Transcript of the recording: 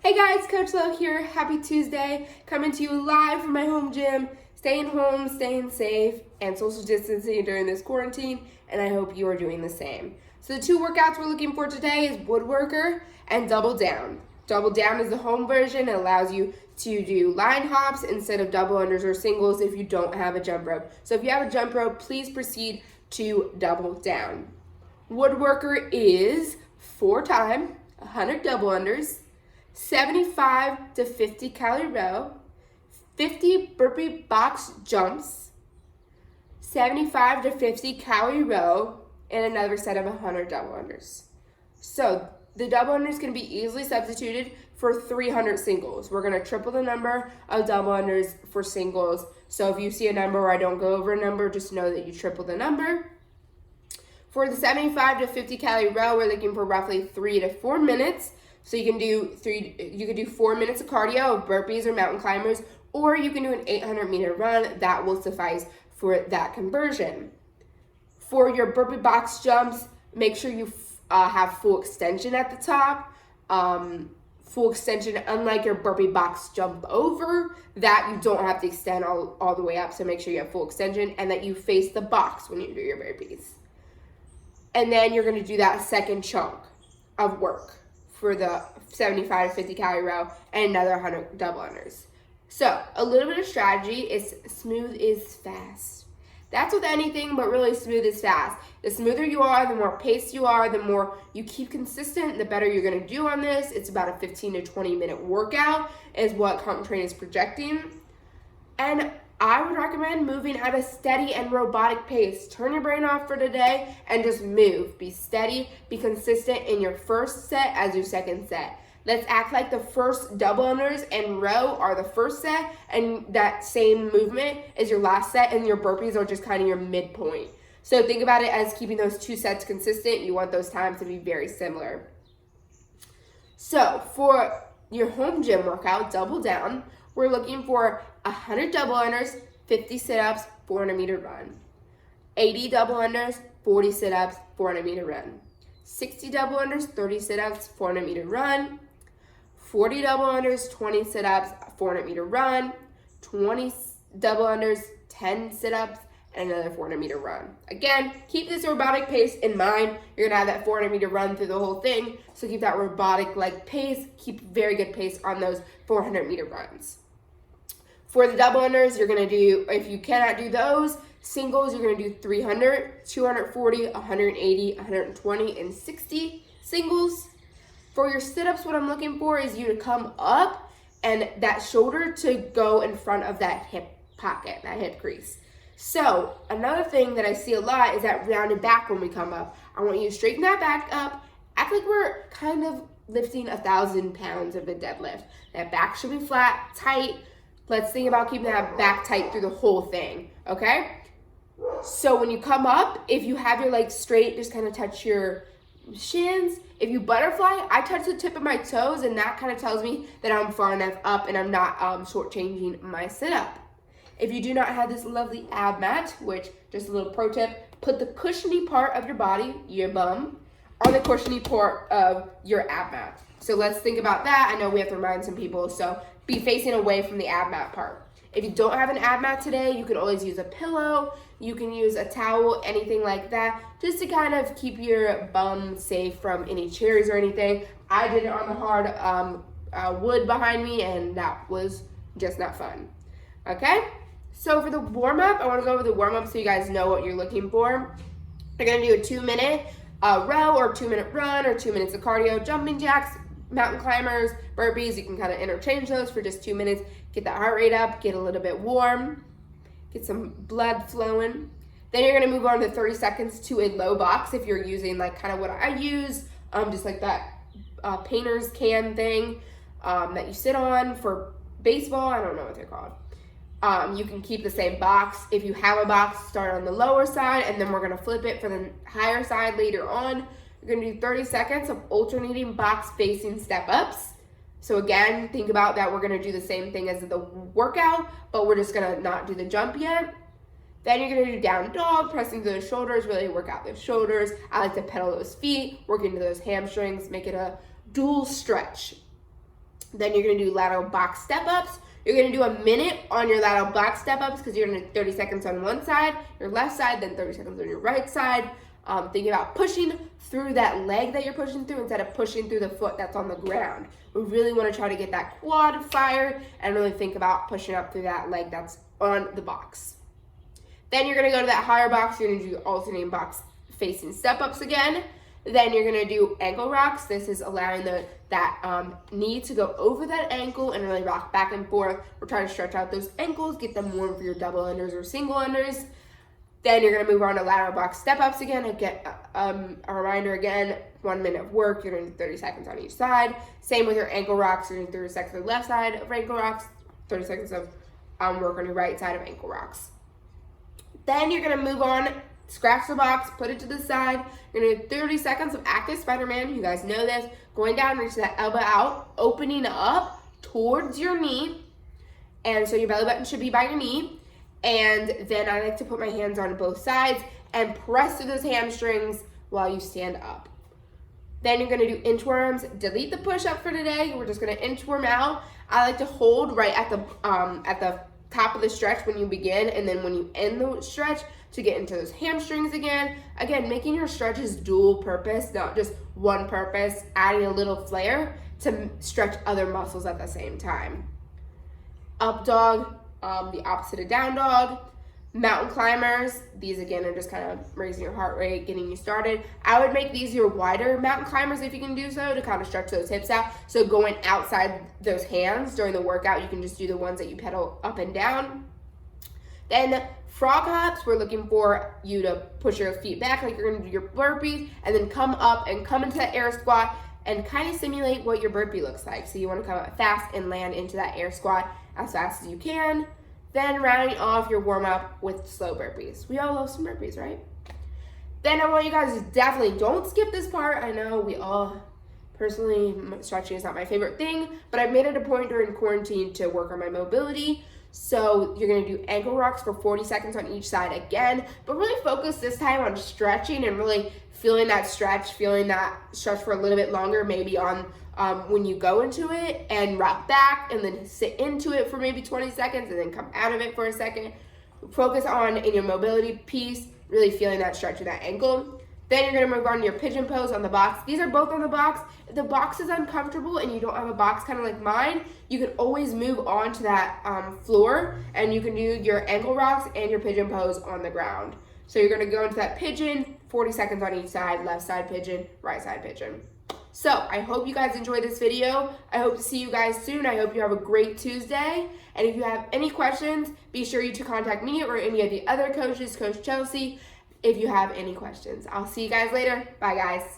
Hey guys, Coach Lo here. Happy Tuesday. Coming to you live from my home gym. Staying home, staying safe, and social distancing during this quarantine, and I hope you are doing the same. So the two workouts we're looking for today is woodworker and double down. Double down is the home version. It allows you to do line hops instead of double unders or singles if you don't have a jump rope. So if you have a jump rope, please proceed to double down. Woodworker is 4 time, 100 double unders, 75 to 50 calorie row, 50 burpee box jumps, 75 to 50 calorie row, and another set of 100 double unders. So the double unders can be easily substituted for 300 singles. We're going to triple the number of double unders for singles. So if you see a number where I don't go over a number, just know that you triple the number. For the 75 to 50 calorie row, we're looking for roughly 3 to 4 minutes. So you can do 4 minutes of cardio of burpees or mountain climbers, or you can do an 800-meter run. That will suffice for that conversion. For your burpee box jumps, make sure you have full extension at the top. Full extension, unlike your burpee box jump over, that you don't have to extend all the way up. So make sure you have full extension and that you face the box when you do your burpees. And then you're going to do that second chunk of work for the 75 to 50 calorie row and another 100 double unders. So a little bit of strategy is smooth is fast. That's with anything, but really smooth is fast. The smoother you are, the more paced you are, the more you keep consistent, the better you're going to do on this. It's about a 15 to 20 minute workout is what CompTrain is projecting. And I would recommend moving at a steady and robotic pace. Turn your brain off for today and just move. Be steady, be consistent in your first set as your second set. Let's act like the first double unders and row are the first set, and that same movement is your last set, and your burpees are just kind of your midpoint. So think about it as keeping those 2 sets consistent. You want those times to be very similar. So for your home gym workout, double down, we're looking for 100 double unders, 50 sit-ups, 400-meter run. 80 double unders, 40 sit-ups, 400-meter run. 60 double unders, 30 sit-ups, 400-meter run. 40 double unders, 20 sit-ups, 400-meter run. 20 double unders, 10 sit-ups, and another 400-meter run. Again, keep this robotic pace in mind. You're going to have that 400-meter run through the whole thing, so keep that robotic-like pace. Keep very good pace on those 400-meter runs. For the double unders, you're going to do, if you cannot do those, singles, you're going to do 300, 240, 180, 120, and 60 singles. For your sit-ups, what I'm looking for is you to come up and that shoulder to go in front of that hip pocket, that hip crease. So another thing that I see a lot is that rounded back when we come up. I want you to straighten that back up. Act like we're kind of lifting 1,000 pounds of a deadlift. That back should be flat, tight. Let's think about keeping that back tight through the whole thing, okay? So when you come up, if you have your legs straight, just kind of touch your shins. If you butterfly, I touch the tip of my toes, and that kind of tells me that I'm far enough up and I'm not shortchanging my sit-up. If you do not have this lovely ab mat, which, just a little pro tip, put the cushiony part of your body, your bum, on the cushiony part of your ab mat. So let's think about that. I know we have to remind some people, so be facing away from the ab mat part. If you don't have an ab mat today, you can always use a pillow, you can use a towel, anything like that, just to kind of keep your bum safe from any chairs or anything. I did it on the hard wood behind me, and that was just not fun. Okay? So for the warm-up, I want to go over the warm-up so you guys know what you're looking for. You're going to do a 2-minute row or 2-minute run or 2 minutes of cardio, jumping jacks, mountain climbers, burpees. You can kind of interchange those for just 2 minutes. Get that heart rate up, get a little bit warm, get some blood flowing. Then you're going to move on to 30 seconds to a low box if you're using like kind of what I use, just like that painter's can thing that you sit on for baseball. I don't know what they're called. You can keep the same box. If you have a box, start on the lower side, and then we're going to flip it for the higher side later on. You're going to do 30 seconds of alternating box facing step-ups. So again, think about that we're going to do the same thing as the workout, but we're just going to not do the jump yet. Then you're going to do down dog, pressing through those shoulders, really work out those shoulders. I like to pedal those feet, work into those hamstrings, make it a dual stretch. Then you're gonna do lateral box step-ups. You're gonna do a minute on your lateral box step-ups because you're gonna do 30 seconds on one side, your left side, then 30 seconds on your right side. Thinking about pushing through that leg that you're pushing through instead of pushing through the foot that's on the ground. We really want to try to get that quad fired and really think about pushing up through that leg that's on the box. Then you're going to go to that higher box. You're going to do alternating box facing step-ups again. Then you're going to do ankle rocks. This is allowing that knee to go over that ankle and really rock back and forth. We're trying to stretch out those ankles, get them warm for your double unders or single unders. Then you're going to move on to lateral box step-ups again. A reminder again, 1 minute of work. You're going to do 30 seconds on each side. Same with your ankle rocks. You're going to do 30 seconds on the left side of ankle rocks, 30 seconds of work on your right side of ankle rocks. Then you're going to move on, scratch the box, put it to the side. You're going to do 30 seconds of active Spider-Man. You guys know this. Going down, reach that elbow out, opening up towards your knee. And so your belly button should be by your knee. And then I like to put my hands on both sides and press through those hamstrings while you stand up. Then you're going to do inchworms. Delete the push-up for today. We're just going to inchworm out. I like to hold right at the top of the stretch when you begin, and then when you end the stretch to get into those hamstrings again. Again, making your stretches dual purpose, not just one purpose, adding a little flair to stretch other muscles at the same time. Up dog. The opposite of down dog. Mountain climbers, these again are just kind of raising your heart rate, getting you started. I would make these your wider mountain climbers if you can do so, to kind of stretch those hips out. So going outside those hands during the workout, you can just do the ones that you pedal up and down. Then frog hops, we're looking for you to push your feet back like you're going to do your burpees, and then come up and come into that air squat and kind of simulate what your burpee looks like. So you want to come up fast and land into that air squat as fast as you can. Then rounding off your warm-up with slow burpees. We all love some burpees, right? Then I want you guys to definitely don't skip this part. I know we all, personally, stretching is not my favorite thing, but I've made it a point during quarantine to work on my mobility. So you're gonna do ankle rocks for 40 seconds on each side again, but really focus this time on stretching and really feeling that stretch for a little bit longer, maybe on when you go into it, and rock back and then sit into it for maybe 20 seconds and then come out of it for a second. Focus on, in your mobility piece, really feeling that stretch of that ankle. Then you're gonna move on to your pigeon pose on the box. These are both on the box. If the box is uncomfortable and you don't have a box kind of like mine, you can always move on to that floor, and you can do your ankle rocks and your pigeon pose on the ground. So you're gonna go into that pigeon, 40 seconds on each side, left side pigeon, right side pigeon. So I hope you guys enjoyed this video. I hope to see you guys soon. I hope you have a great Tuesday. And if you have any questions, be sure to contact me or any of the other coaches, Coach Chelsea, if you have any questions. I'll see you guys later. Bye, guys.